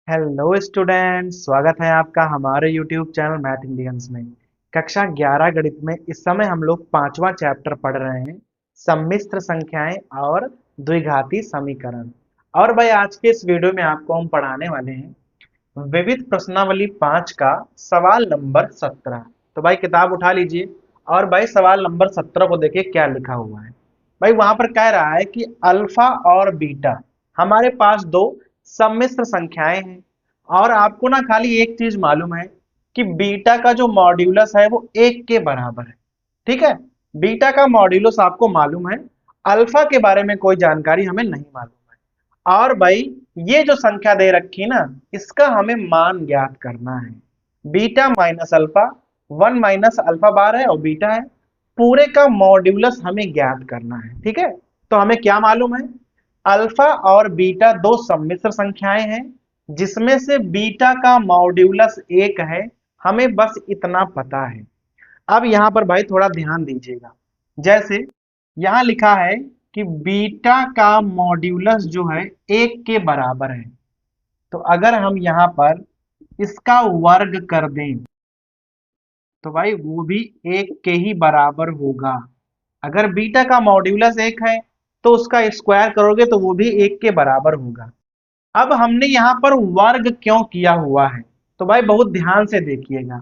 Hello student, स्वागत है आपका हमारे यूट्यूब चैनल मैथ इंडियंस में। कक्षा 11 गणित में इस समय हम लोग पांचवा चैप्टर पढ़ रहे हैं, सम्मिश्र संख्याएं और द्विघाती समीकरण। और भाई आज के इस वीडियो में आपको हम पढ़ाने वाले हैं विविध प्रश्नावली 5 का सवाल नंबर 17। तो भाई किताब उठा लीजिए और भाई सवाल नंबर 17 को देखिए क्या लिखा हुआ है। भाई वहां पर कह रहा है कि अल्फा और बीटा हमारे पास दो सम्मिश्र संख्याएं हैं और आपको ना खाली एक चीज मालूम है कि बीटा का जो मॉड्यूलस है वो एक के बराबर है। ठीक है, बीटा का मॉड्यूलस आपको मालूम है, अल्फा के बारे में कोई जानकारी हमें नहीं मालूम है। और भाई ये जो संख्या दे रखी ना, इसका हमें मान ज्ञात करना है। Beta minus alpha, one minus alpha bar है और बीटा है, पूरे का मॉड्यूलस हमें ज्ञात करना है। ठीक है, तो हमें क्या मालूम है, अल्फा और बीटा दो सम्मिश्र संख्याएं हैं जिसमें से बीटा का मॉड्यूलस एक है। हमें बस इतना पता है। अब यहां पर भाई थोड़ा ध्यान दीजिएगा, जैसे यहां लिखा है कि बीटा का मॉड्यूलस जो है एक के बराबर है, तो अगर हम यहां पर इसका वर्ग कर दें तो भाई वो भी एक के ही बराबर होगा। अगर बीटा का मॉड्यूलस एक है तो उसका स्क्वायर करोगे तो वो भी एक के बराबर होगा। अब हमने यहाँ पर वर्ग क्यों किया हुआ है, तो भाई बहुत ध्यान से देखिएगा।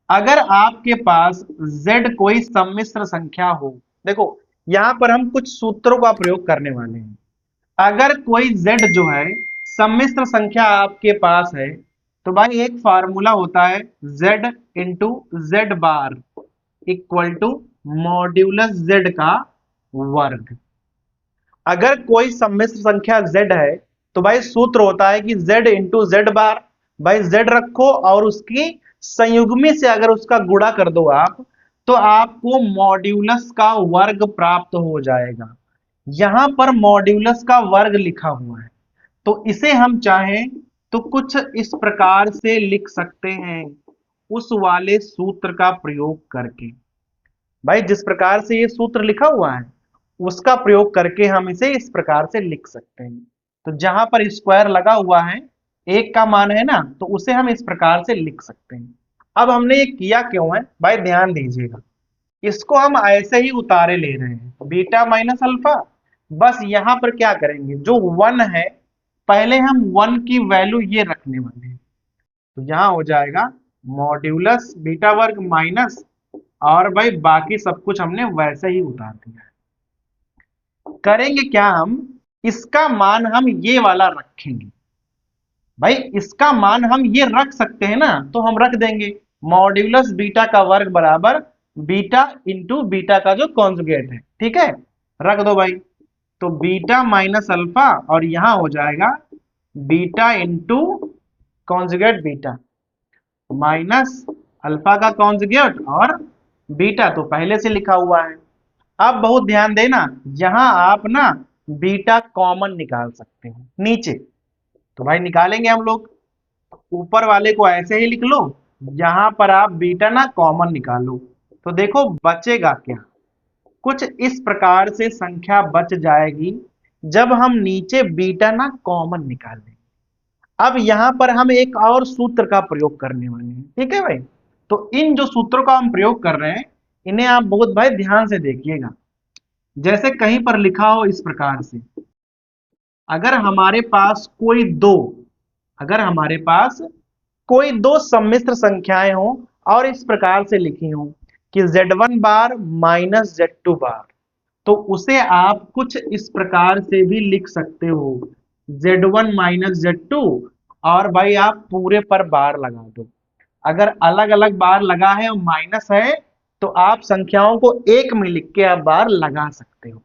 अगर आपके पास z कोई सम्मिश्र संख्या हो, देखो यहाँ पर हम कुछ सूत्रों का प्रयोग करने वाले हैं। अगर कोई z जो है सम्मिश्र संख्या आपके पास है तो भाई एक फार्मूला होता है z into z bar equal to modulus z का वर्ग। अगर कोई सम्मिश्र संख्या z है तो भाई सूत्र होता है कि z इंटू जेड बार। भाई z रखो और उसकी संयुग्मी से अगर उसका गुणा कर दो आप, तो आपको मॉड्यूलस का वर्ग प्राप्त हो जाएगा। यहां पर मॉड्यूलस का वर्ग लिखा हुआ है, तो इसे हम चाहें तो कुछ इस प्रकार से लिख सकते हैं, उस वाले सूत्र का प्रयोग करके। भाई जिस प्रकार से ये सूत्र लिखा हुआ है उसका प्रयोग करके हम इसे इस प्रकार से लिख सकते हैं। तो जहां पर स्क्वायर लगा हुआ है, एक का मान है ना, तो उसे हम इस प्रकार से लिख सकते हैं। अब हमने ये किया क्यों है भाई, ध्यान दीजिएगा। इसको हम ऐसे ही उतारे ले रहे हैं, बीटा माइनस अल्फा। बस यहां पर क्या करेंगे, जो वन है पहले हम वन की वैल्यू ये रखने वाले हैं, तो यहां हो जाएगा मॉड्यूलस बीटा वर्ग माइनस, और भाई बाकी सब कुछ हमने वैसे ही उतार दिया है। करेंगे क्या, हम इसका मान हम ये वाला रखेंगे। भाई इसका मान हम ये रख सकते हैं ना, तो हम रख देंगे मॉड्यूलस बीटा का वर्ग बराबर बीटा इंटू बीटा का जो कॉन्जुगेट है। ठीक है, रख दो भाई। तो बीटा माइनस अल्फा और यहां हो जाएगा beta into conjugate beta minus alpha का कॉन्जुगेट और बीटा तो पहले से लिखा हुआ है। अब बहुत ध्यान देना, यहां आप ना बीटा कॉमन निकाल सकते हो नीचे, तो भाई निकालेंगे हम लोग। ऊपर वाले को ऐसे ही लिख लो, यहां पर आप बीटा ना कॉमन निकालो, तो देखो बचेगा क्या, कुछ इस प्रकार से संख्या बच जाएगी जब हम नीचे बीटा ना कॉमन निकाल लेंगे। अब यहां पर हम एक और सूत्र का प्रयोग करने वाले हैं। ठीक है भाई, तो इन जो सूत्रों का हम प्रयोग कर रहे हैं इन्हें आप बहुत भाई ध्यान से देखिएगा। जैसे कहीं पर लिखा हो इस प्रकार से, अगर हमारे पास कोई दो अगर हमारे पास कोई दो सम्मिश्र संख्याएं हो और इस प्रकार से लिखी हो कि z1 बार माइनस z2 बार, तो उसे आप कुछ इस प्रकार से भी लिख सकते हो z1 माइनस z2, और भाई आप पूरे पर बार लगा दो। अगर अलग अलग बार लगा है और माइनस है तो आप संख्याओं को एक में लिख के आप बार लगा सकते हो।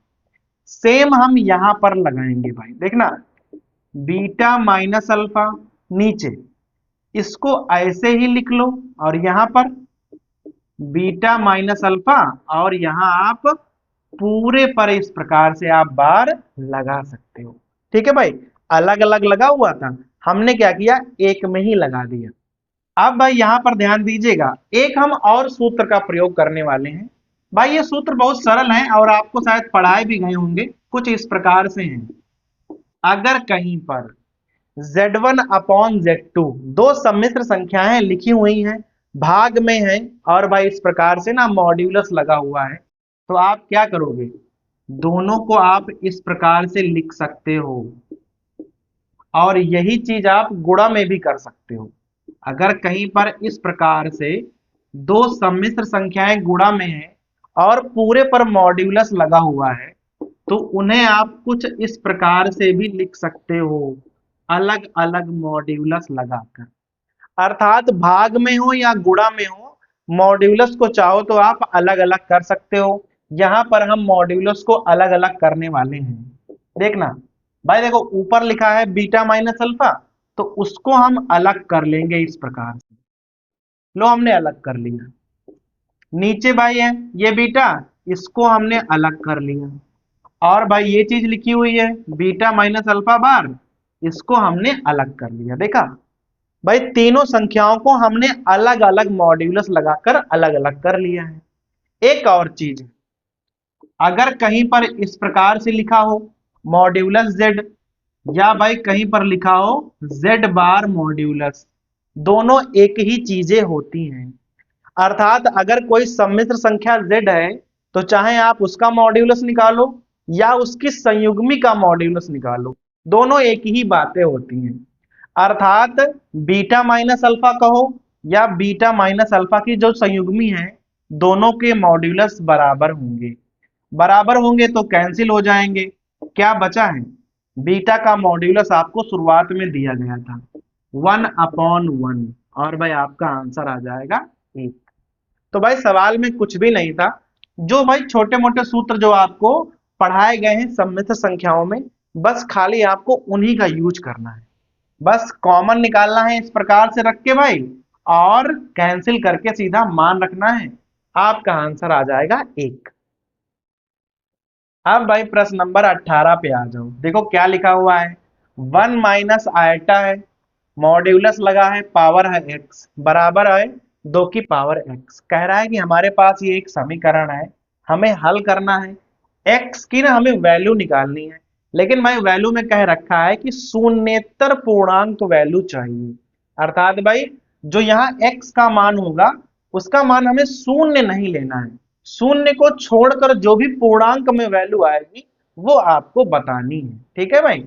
सेम हम यहां पर लगाएंगे भाई, देखना बीटा माइनस अल्फा नीचे, इसको ऐसे ही लिख लो, और यहां पर बीटा माइनस अल्फा और यहां आप पूरे पर इस प्रकार से आप बार लगा सकते हो। ठीक है भाई, अलग अलग लगा हुआ था, हमने क्या किया एक में ही लगा दिया। अब भाई यहां पर ध्यान दीजिएगा, एक हम और सूत्र का प्रयोग करने वाले हैं। भाई ये सूत्र बहुत सरल है और आपको शायद पढ़ाए भी गए होंगे, कुछ इस प्रकार से हैं। अगर कहीं पर Z1 अपॉन Z2 दो सम्मिश्र संख्याएं लिखी हुई हैं, भाग में हैं, और भाई इस प्रकार से ना मॉड्यूलस लगा हुआ है। तो आप क्या करोगे, दोनों को आप इस प्रकार से लिख सकते हो, और यही चीज आप गुणा में भी कर सकते हो। अगर कहीं पर इस प्रकार से दो सम्मिश्र संख्याएं गुणा में हैं और पूरे पर मॉड्यूलस लगा हुआ है, तो उन्हें आप कुछ इस प्रकार से भी लिख सकते हो, अलग अलग मॉड्यूलस लगाकर। अर्थात भाग में हो या गुणा में हो, मॉड्यूलस को चाहो तो आप अलग अलग कर सकते हो। यहां पर हम मॉड्यूलस को अलग अलग करने वाले हैं। देखना भाई, देखो ऊपर लिखा है बीटा माइनस अल्फा, तो उसको हम अलग कर लेंगे इस प्रकार से। लो हमने अलग कर लिया। नीचे भाई है ये बीटा, इसको हमने अलग कर लिया। और भाई ये चीज लिखी हुई है बीटा माइनस अल्फा बार, इसको हमने अलग कर लिया। देखा भाई, तीनों संख्याओं को हमने अलग अलग मॉड्यूलस लगाकर अलग अलग कर लिया है। एक और चीज, अगर कहीं पर इस प्रकार से लिखा हो मॉड्यूलस जेड, या भाई कहीं पर लिखा हो जेड बार मॉड्यूलस, दोनों एक ही चीजें होती हैं। अर्थात अगर कोई सम्मिश्र संख्या z है, तो चाहे आप उसका मॉड्यूलस निकालो या उसकी संयुग्मी का मॉड्यूलस निकालो, दोनों एक ही बातें होती हैं। अर्थात बीटा माइनस अल्फा कहो या बीटा माइनस अल्फा की जो संयुग्मी है, दोनों के मॉड्यूलस बराबर होंगे। बराबर होंगे तो कैंसिल हो जाएंगे। क्या बचा है, बीटा का मॉड्यूलस आपको शुरुआत में दिया गया था 1/1, और भाई आपका आंसर आ जाएगा 1। तो भाई सवाल में कुछ भी नहीं था, जो भाई छोटे मोटे सूत्र जो आपको पढ़ाए गए हैं सम्मिश्र संख्याओं में, बस खाली आपको उन्हीं का यूज करना है। बस कॉमन निकालना है इस प्रकार से रख के भाई, और कैंसिल करके सीधा मान रखना है, आपका आंसर आ जाएगा 1। अब भाई प्रश्न नंबर 18 पे आ जाओ। देखो क्या लिखा हुआ है, 1 माइनस आयटा है, मॉड्यूलस लगा है, पावर है x, बराबर है 2 की पावर x। कह रहा है कि हमारे पास ये एक समीकरण है, हमें हल करना है, x की ना हमें वैल्यू निकालनी है। लेकिन भाई वैल्यू में कह रखा है कि शून्येतर पूर्णांक वैल्यू चाहिए। अर्थात भाई जो यहाँ x का मान होगा, उसका मान हमें शून्य नहीं लेना है, शून्य को छोड़कर जो भी पूर्णांक में वैल्यू आएगी वो आपको बतानी है। ठीक है भाई,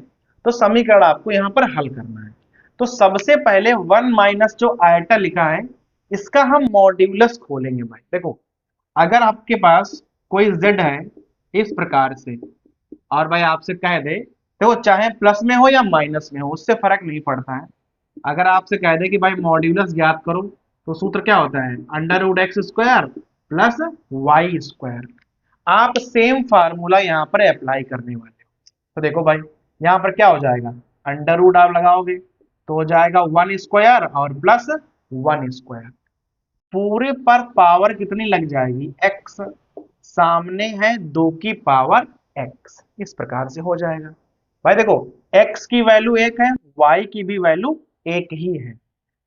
तो समीकरण आपको यहाँ पर हल करना है। तो सबसे पहले 1 माइनस जो आयटा लिखा है, इसका हम मॉड्यूलस खोलेंगे। भाई देखो, अगर आपके पास कोई z है इस प्रकार से, और भाई आपसे कह दे, देखो चाहे प्लस में हो या माइनस में हो उससे फर्क नहीं पड़ता है। अगर आपसे कह दे कि भाई मॉड्यूलस ज्ञात करो, तो सूत्र क्या होता है, under root x square plus y square. आप सेम फार्मूला यहाँ पर अप्लाई करने वाले हो। तो देखो भाई यहाँ पर क्या हो जाएगा, अंडर रूट आप लगाओगे तो हो जाएगा 1 स्क्वायर और प्लस 1 स्क्वायर। पूरे पर पावर कितनी लग जाएगी, x, सामने है 2 की पावर x, इस प्रकार से हो जाएगा। भाई देखो x की वैल्यू 1 है, y की भी वैल्यू 1 ही है।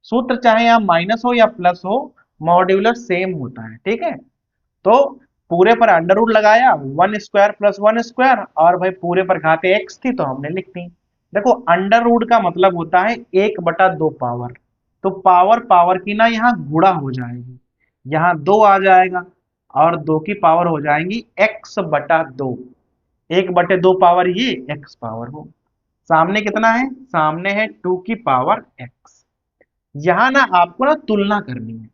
सूत्र चाहे यहाँ माइनस हो या प्लस हो, मॉड्यूलर सेम होता है। ठीक है, तो पूरे पर अंडर रूट लगाया, 1 स्क्वायर प्लस 1 स्क्वायर, और भाई पूरे पर घाते x थी तो हमने लिख दी। देखो अंडर रूट का मतलब होता है 1/2 पावर, तो पावर पावर की ना यहाँ गुणा हो जाएगी, यहाँ 2 आ जाएगा और 2 की पावर हो जाएंगी x/2। 1/2 पावर ये x पावर हो, सामने कितना है, सामने है 2 की पावर x। यहाँ ना आपको ना तुलना करनी है,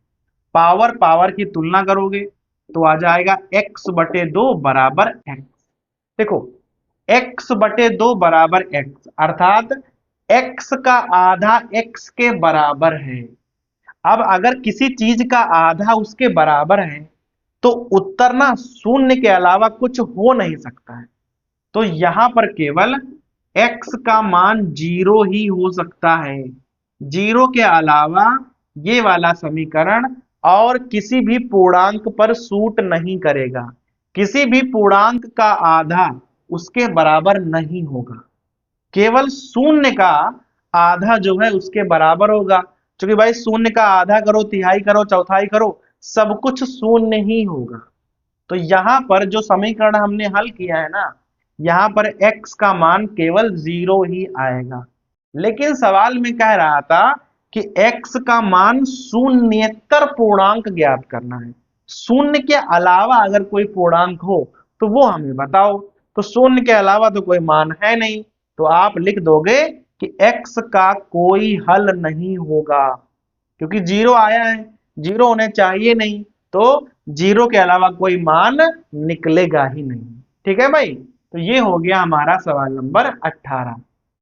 पावर पावर की तुलना करोगे तो आ जाएगा x/2 बराबर x। देखो x/2 बराबर x, अर्थात x का आधा x के बराबर है। अब अगर किसी चीज का आधा उसके बराबर है, तो उत्तर ना शून्य के अलावा कुछ हो नहीं सकता है। तो यहां पर केवल x का मान 0 ही हो सकता है, 0 के अलावा ये वाला समीकरण और किसी भी पूर्णांक पर सूट नहीं करेगा। किसी भी पूर्णांक का आधा उसके बराबर नहीं होगा, केवल शून्य का आधा जो है उसके बराबर होगा। क्योंकि भाई शून्य का आधा करो, तिहाई करो, चौथाई करो, सब कुछ शून्य ही होगा। तो यहां पर जो समीकरण हमने हल किया है ना, यहां पर x का मान केवल 0 ही आएगा। लेकिन सवाल में कह रहा था कि x का मान शून्येतर पूर्णांक ज्ञात करना है। शून्य के अलावा अगर कोई पूर्णांक हो तो वो हमें बताओ। तो शून्य के अलावा तो कोई मान है नहीं, तो आप लिख दोगे कि x का कोई हल नहीं होगा, क्योंकि जीरो आया है, जीरो होने चाहिए नहीं, तो जीरो के अलावा कोई मान निकलेगा ही नहीं। ठीक है भाई, तो ये हो गया हमारा सवाल नंबर 18।